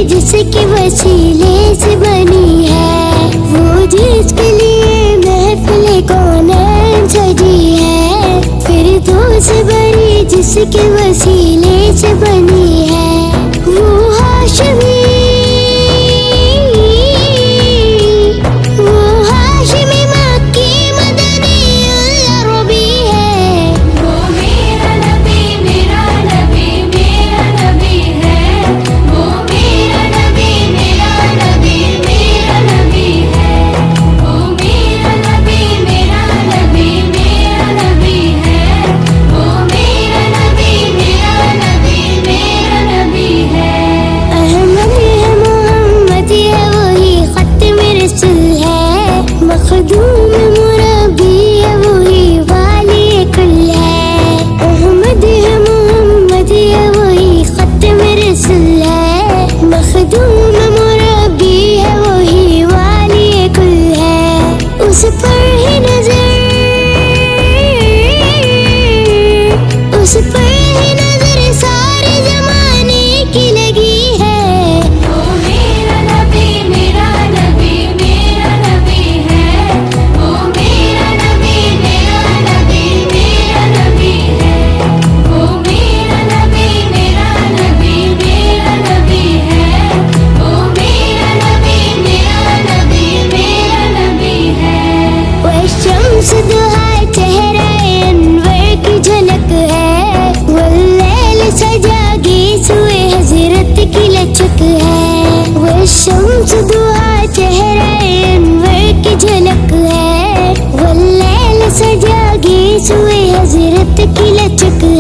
جس کے وسیلے سے بنی ہے، وہ جس کے لیے محفل کونین سجی ہے، فردوس بری جس کے وسیلے سے بنی ہے، وہ ہاشمی مخدوم مربی ہے، وہی والی کل ہے، احمد ہے محمد ہے، وہی ختم رسول ہے، مخدوم مربی ہے، وہی والی کل ہے، اس پر ہی نظر، اس پر ہی نظر سارے زمانے کی لگی ہے۔ شمس دہا چہرہ انور کی جھلک ہے، واللیل سجا گیس ہوئے حضرت کی لچک ہے، وہ شمس دہا چہرہ انور کی جھلک ہے، واللیل سجا گیس ہوئے حضرت کی لچک ہے۔